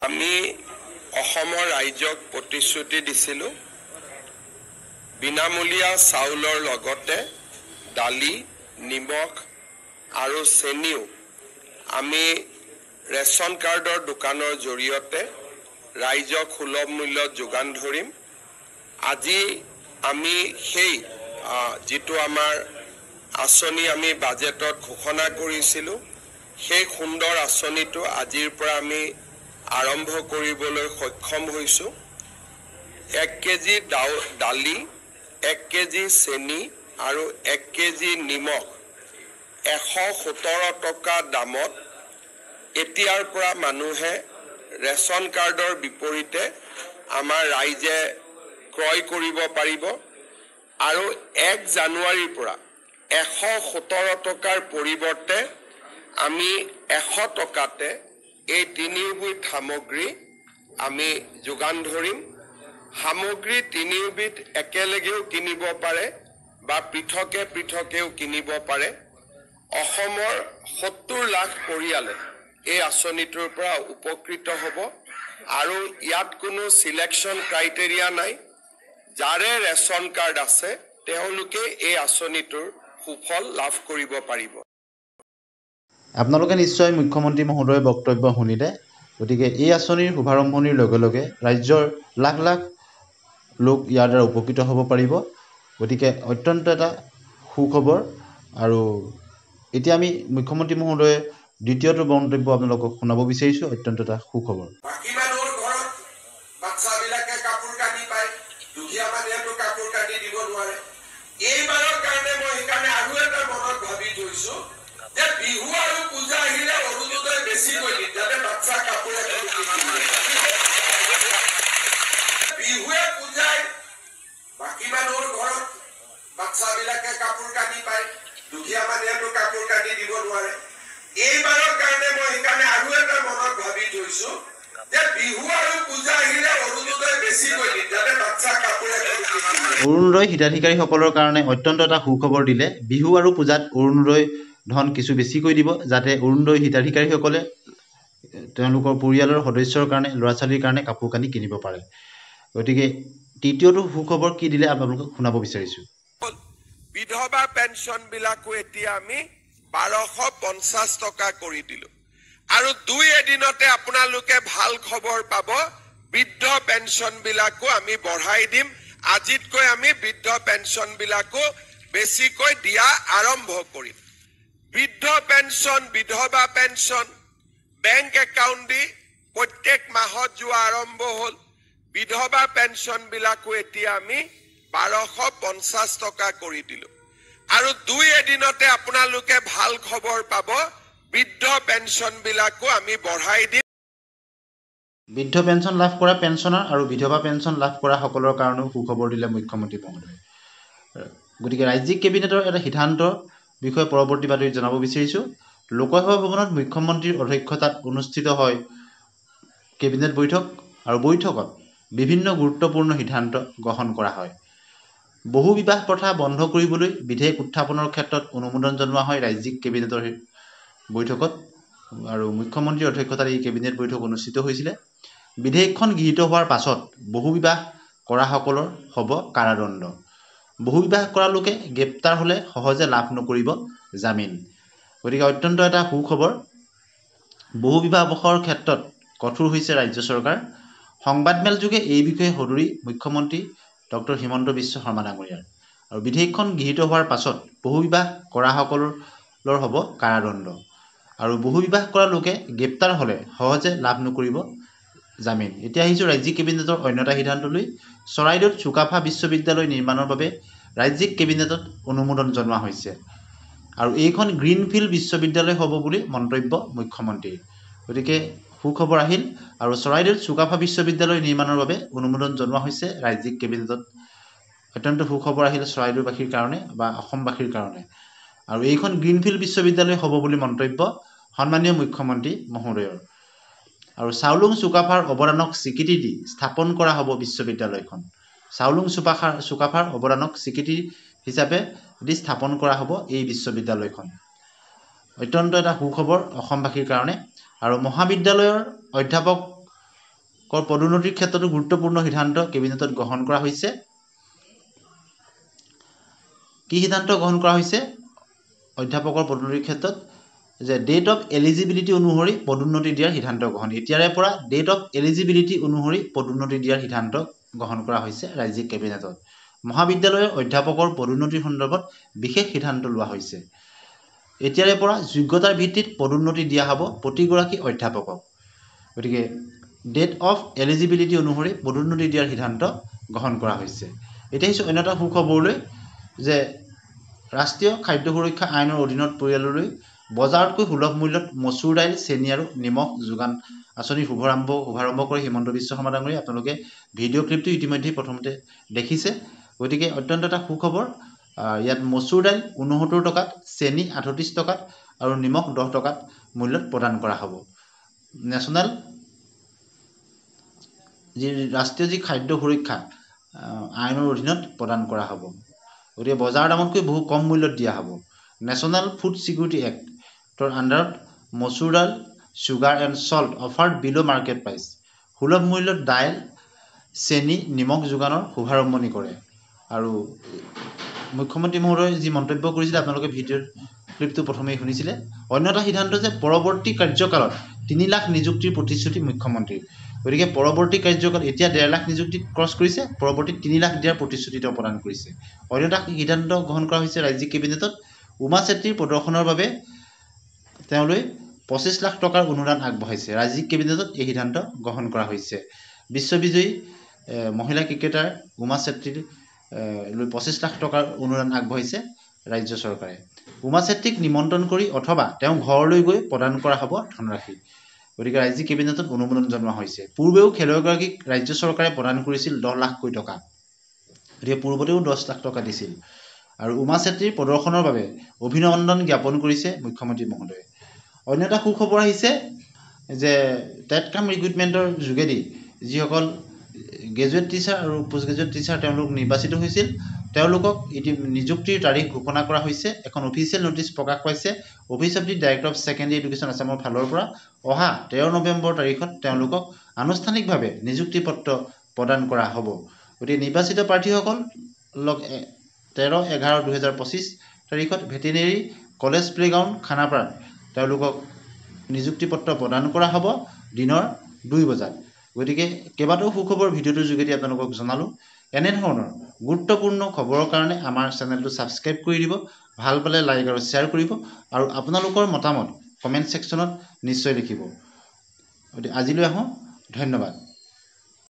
আমি অসমৰ ৰাইজক প্ৰতিশ্ৰুতি দিছিলোঁ বিনামূলীয়া চাউলৰ লগতে দালি নিমখ আৰু চেনিও আমি ৰেচন কাৰ্ডৰ দোকানৰ জৰিয়তে ৰাইজক সুলভ মূল্যত যোগান ধৰিম আজি আমি সেই যেটো আমাৰ আঁচনি আমি বাজেটত ঘোষণা কৰিছিলোঁ সেই সুন্দৰ আঁচনিটো আজিৰ পৰা আমি আৰম্ভ কৰিবলৈ সক্ষম হৈছোঁ 1 কেজি দালি 1 কেজি চেনি আৰু 1 কেজি নিমখ 117 টকা দামত এতিয়াৰ পৰা মানুহে ৰেচন কাৰ্ডৰ বিপৰীতে আমাৰ ৰাইজে ক্ৰয় কৰিব পাৰিব আৰু 1 জানুৱাৰীৰ পৰা 117 টকাৰ পৰিৱৰ্তে আমি 100 টকাতে এই তিনিবিধ সামগ্ৰী আমি যোগান ধৰিম সামগ্ৰী তিনিবিধ একেলগেও কিনিব পাৰে বা পৃথকে পৃথকেও কিনিব পাৰে অসমৰ 70 লাখ পৰিয়ালে এই আঁচনিটোৰ পৰা উপকৃত হ'ব আৰু ইয়াত কোনো সিলেকশন ক্ৰাইটেৰিয়া নাই যাৰে ৰেচন কাৰ্ড আছে তেওঁলোকে এই আঁচনিটোৰ সুফল লাভ কৰিব পাৰিব আপোনালোকে নিশ্চয় মুখ্যমন্ত্ৰী মহোদয়ৰ বক্তব্য শুনিলে গতিকে এই আঁচনিৰ শুভাৰম্ভণিৰ লগে লগে ৰাজ্যৰ লাখ লাখ লোক ইয়াৰ দ্বাৰা উপকৃত হ'ব পাৰিব গতিকে অত্যন্ত এটা সুখবৰ আৰু এতিয়া আমি মুখ্যমন্ত্ৰী মহোদয়ে দ্বিতীয়টো মন্তব্য আপোনালোকক শুনাব বিচাৰিছোঁ অত্যন্ত এটা সুখবৰ বাকি মানুহৰ ঘৰত বাচ্চাবিলাকে কাপোৰ কানি পায় দুখীয়া মানুহেতো কাপোৰ কানি দিব নোৱাৰে এইবাৰৰ কাৰণে মই সেইকাৰণে আৰু এটা মনত ভাবি থৈছোঁ যে বিহু আৰু পূজা আহিলে অৰুণোদয় বেছি কৰি দিম যাতে বাচ্চা কাপোৰ এখন বিহুৱে পূজাই বাকী মানুহৰ ঘৰত বাচ্চাবিলাকে কাপোৰ কানি পায় দুখীয়া মানুহেতো কাপোৰ কানি দিব নোৱাৰে এইবাৰৰ কাৰণে মই সেইকাৰণে আৰু এটা মনত ভাবি থৈছোঁ যে বিহু আৰু পূজা আহিলে অৰুণোদয় বেছি কৰি দিম যাতে বাচ্চা কাপোৰ এখন অৰুণোদয় হিতাধিকাৰীসকলৰ কাৰণে অত্যন্ত এটা সুখবৰ দিলে বিহু আৰু পূজাত অৰুণোদয় ধন কিছু বেছিকৈ দিব যাতে অৰুণোদয় হিতাধিকাৰীসকলে তেওঁলোকৰ পৰিয়ালৰ সদস্যৰ কাৰণে ল'ৰা ছোৱালীৰ কাৰণে কাপোৰ কানি কিনিব পাৰে গতিকে তৃতীয়টো সুখবৰ কি দিলে আপোনালোকক শুনাব বিচাৰিছোঁ বিধৱা পেঞ্চন বিলাকো এতিয়া আমি 1250 টকা কৰি দিলোঁ আৰু 2 এদিনতে আপোনালোকে ভাল খবৰ পাব বৃদ্ধ পেঞ্চন বিলাকো আমি বঢ়াই দিম আজিতকৈ আমি বৃদ্ধ পেঞ্চন বিলাকো বেছিকৈ দিয়া আৰম্ভ কৰিম বৃদ্ধ পেঞ্চন বিধৱা পেঞ্চন বেংক একাউণ্ট দি প্ৰত্যেক মাহত যোৱা আৰম্ভ হ'ল বিধৱা পেঞ্চন বিলাকো এতিয়া আমি 1250 টকা কৰি দিলোঁ আৰু 2 এদিনতে আপোনালোকে ভাল খবৰ পাব বৃদ্ধ পেঞ্চন বিলাকো আমি বঢ়াই দিম বৃদ্ধ পেঞ্চন লাভ কৰা পেঞ্চনাৰ আৰু বিধৱা পেঞ্চন লাভ কৰা সকলৰ কাৰণেও সুখবৰ দিলে মুখ্যমন্ত্ৰী মহোদয়ে গতিকে ৰাজ্যিক কেবিনেটৰ এটা সিদ্ধান্তৰ বিষয়ে পৰৱৰ্তী বাতৰিত জনাব বিচাৰিছোঁ লোকসভা ভৱনত মুখ্যমন্ত্ৰীৰ অধ্যক্ষতাত অনুষ্ঠিত হয় কেবিনেট বৈঠক আৰু বৈঠকত বিভিন্ন গুৰুত্বপূৰ্ণ সিদ্ধান্ত গ্ৰহণ কৰা হয় বহু বিবাহ প্ৰথা বন্ধ কৰিবলৈ বিধেয়ক উত্থাপনৰ ক্ষেত্ৰত অনুমোদন জনোৱা হয় ৰাজ্যিক কেবিনেটৰ বৈঠকত আৰু মুখ্যমন্ত্ৰীৰ অধ্যক্ষতাত এই কেবিনেট বৈঠক অনুষ্ঠিত হৈছিলে বিধেয়কখন গৃহীত হোৱাৰ পাছত বহু বিবাহ কৰাসকলৰ হ'ব কাৰাদণ্ড বহু বিবাহ কৰা লোকে গ্ৰেপ্তাৰ হ'লে সহজে লাভ নকৰিব জামিন গতিকে অত্যন্ত এটা সুখবৰ বহু বিবাহ অৱসৰৰ ক্ষেত্ৰত কঠোৰ হৈছে ৰাজ্য চৰকাৰ সংবাদমেল যোগে এই বিষয়ে সদৰি মুখ্যমন্ত্ৰী ডক্টৰ হিমন্ত বিশ্ব শৰ্মা ডাঙৰীয়াৰ আৰু বিধেয়কখন গৃহীত হোৱাৰ পাছত বহু বিবাহ কৰাসকলৰ হ'ব কাৰাদণ্ড আৰু বহু বিবাহ কৰা লোকে গ্ৰেপ্তাৰ হ'লে সহজে লাভ নকৰিব জামিন এতিয়া আহিছোঁ ৰাজ্যিক কেবিনেটৰ অন্য এটা সিদ্ধান্তলৈ চৰাইদেউত চুকাফা বিশ্ববিদ্যালয় নিৰ্মাণৰ বাবে ৰাজ্যিক কেবিনেটত অনুমোদন জনোৱা হৈছে আৰু এইখন গ্ৰীণফিল্ড বিশ্ববিদ্যালয় হ'ব বুলি মন্তব্য মুখ্যমন্ত্ৰীৰ গতিকে সুখবৰ আহিল আৰু চৰাইদেউত চুকাফা বিশ্ববিদ্যালয় নিৰ্মাণৰ বাবে অনুমোদন জনোৱা হৈছে ৰাজ্যিক কেবিনেটত অত্যন্ত সুখবৰ আহিল চৰাইদেউবাসীৰ কাৰণে বা অসমবাসীৰ কাৰণে আৰু এইখন গ্ৰীণফিল্ড বিশ্ববিদ্যালয় হ'ব বুলি মন্তব্য সন্মানীয় মুখ্যমন্ত্ৰী মহোদয়ৰ আৰু চাউলুং চুকাফাৰ অৱদানক স্বীকৃতি দি স্থাপন কৰা হ'ব বিশ্ববিদ্যালয়খন চাউলুং চুকাফাৰ অৱদানক স্বীকৃতি হিচাপে দি স্থাপন কৰা হ'ব এই বিশ্ববিদ্যালয়খন অত্যন্ত এটা সুখবৰ অসমবাসীৰ কাৰণে আৰু মহাবিদ্যালয়ৰ অধ্যাপক পদোন্নতিৰ ক্ষেত্ৰতো গুৰুত্বপূৰ্ণ সিদ্ধান্ত কেবিনেটত গ্ৰহণ কৰা হৈছে। কি সিদ্ধান্ত গ্ৰহণ কৰা হৈছে অধ্যাপকৰ পদোন্নতিৰ ক্ষেত্ৰত যে ডেট অফ এলিজিবিলিটি অনুসৰি পদোন্নতি দিয়াৰ সিদ্ধান্ত গ্ৰহণ। এতিয়াৰে পৰা ডেট অফ এলিজিবিলিটি অনুসৰি পদোন্নতি দিয়াৰ সিদ্ধান্ত গ্ৰহণ কৰা হৈছে ৰাজ্যিক কেবিনেটত। মহাবিদ্যালয়ৰ অধ্যাপকৰ পদোন্নতিৰ সন্দৰ্ভত বিশেষ সিদ্ধান্ত লোৱা হৈছে। এতিয়াৰে পৰা যোগ্যতাৰ ভিত্তিত পদোন্নতি দিয়া হ'ব প্ৰতিগৰাকী অধ্যাপকক। গতিকে ডেট অফ এলিজিবিলিটি অনুসৰি পদোন্নতি দিয়াৰ সিদ্ধান্ত গ্ৰহণ কৰা হৈছে। এতিয়া হৈছে অন্য এটা সুখবৰলৈ যে ৰাষ্ট্ৰীয় খাদ্য সুৰক্ষা আইনৰ অধীনত পৰিয়াললৈ বজাৰতকৈ সুলভ মূল্যত মচুৰ দাইল, চেনি আৰু নিমখ যোগান আঁচনিৰ শুভাৰম্ভ কৰি হিমন্ত বিশ্ব শৰ্মা ডাঙৰীয়াই আপোনালোকে ভিডিঅ' ক্লিপটো ইতিমধ্যে প্ৰথমতে দেখিছে। গতিকে অত্যন্ত এটা সুখবৰ। ইয়াত মচুৰ দাইল 69 টকাত, চেনি 38 টকাত আৰু নিমখ 10 টকাত মূল্যত প্ৰদান কৰা হ'ব। নেশ্যনেল ৰাষ্ট্ৰীয় খাদ্য সুৰক্ষা আইনৰ অধীনত প্ৰদান কৰা হ'ব। গতিকে বজাৰ দামতকৈ বহু কম মূল্যত দিয়া হ'ব। নেশ্যনেল ফুড ছিকিউৰিটি এক্টৰ আণ্ডাৰত মচুৰ দাইল, চুগাৰ এণ্ড চল্ট অফাৰ্ড বিল' মাৰ্কেট প্ৰাইচ সুলভ মূল্যত দাইল, চেনি, নিমখ যোগানৰ শুভাৰম্ভণি কৰে। আৰু মুখ্যমন্ত্ৰী মহোদয়ে যি মন্তব্য কৰিছিলে আপোনালোকে ভিডিঅ'ৰ ক্লিপটো প্ৰথমেই শুনিছিলে। অন্য এটা সিদ্ধান্ত যে পৰৱৰ্তী কাৰ্যকালত 3 লাখ নিযুক্তিৰ প্ৰতিশ্ৰুতি মুখ্যমন্ত্ৰীৰ। গতিকে পৰৱৰ্তী কাৰ্যকাল এতিয়া 1.5 লাখ নিযুক্তি ক্ৰছ কৰিছে, পৰৱৰ্তী 3 লাখ দিয়াৰ প্ৰতিশ্ৰুতি তেওঁ প্ৰদান কৰিছে। অন্য এটা সিদ্ধান্ত গ্ৰহণ কৰা হৈছে ৰাজ্যিক কেবিনেটত। উমা চেত্ৰীৰ প্ৰদৰ্শনৰ বাবে তেওঁলৈ 25 লাখ টকাৰ অনুদান আগবঢ়াইছে। ৰাজ্যিক কেবিনেটত এই সিদ্ধান্ত গ্ৰহণ কৰা হৈছে। বিশ্ববিজয়ী মহিলা ক্ৰিকেটাৰ উমা চেত্ৰীৰ লৈ 25 লাখ টকাৰ অনুদান আগবঢ়াইছে ৰাজ্য চৰকাৰে। উমা চেত্ৰীক নিমন্ত্ৰণ কৰি অথবা তেওঁ ঘৰলৈ গৈ প্ৰদান কৰা হ'ব ধনৰাশি। গতিকে ৰাজ্যিক কেবিনেটত অনুমোদন জনোৱা হৈছে। পূৰ্বেও খেলুৱৈগৰাকীক ৰাজ্য চৰকাৰে প্ৰদান কৰিছিল 10 লাখকৈ টকা। গতিকে পূৰ্বতেও 10 লাখ টকা দিছিল। আৰু উমা চেত্ৰীৰ প্ৰদৰ্শনৰ বাবে অভিনন্দন জ্ঞাপন কৰিছে মুখ্যমন্ত্ৰী মহোদয়ে। অন্য এটা সুখবৰ আহিছে যে টেট কাম ৰিক্ৰুইটমেণ্টৰ যোগেদি যিসকল গ্ৰেজুৱেট টিচাৰ আৰু পোষ্ট গ্ৰেজুৱেট টিচাৰ তেওঁলোক নিৰ্বাচিত হৈছিল, তেওঁলোকক নিযুক্তিৰ তাৰিখ ঘোষণা কৰা হৈছে। এখন অফিচিয়েল নটিচ প্ৰকাশ পাইছে office of the director of secondary education আছামৰ ফালৰ পৰা। অহা 13 নৱেম্বৰ তাৰিখত তেওঁলোকক আনুষ্ঠানিকভাৱে নিযুক্তি পত্ৰ প্ৰদান কৰা হ'ব। গতিকে নিৰ্বাচিত প্ৰাৰ্থীসকলক 13/11/2025 তাৰিখত ভেটেনেৰী কলেজ প্লেগ্ৰাউণ্ড খানাপাৰাত তেওঁলোকক নিযুক্তি পত্ৰ প্ৰদান কৰা হ'ব দিনৰ 2 বজাত। গতিকে কেইবাটাও সুখবৰ ভিডিঅ'টোৰ যোগেদি আপোনালোকক জনালোঁ। এনেধৰণৰ গুৰুত্বপূৰ্ণ খবৰৰ কাৰণে আমাৰ চেনেলটো ছাবস্ক্ৰাইব কৰি দিব, ভাল পালে লাইক আৰু শ্বেয়াৰ কৰিব, আৰু আপোনালোকৰ মতামত কমেণ্ট ছেকশ্যনত নিশ্চয় লিখিব। গতিকে আজিলৈ আহোঁ, ধন্যবাদ।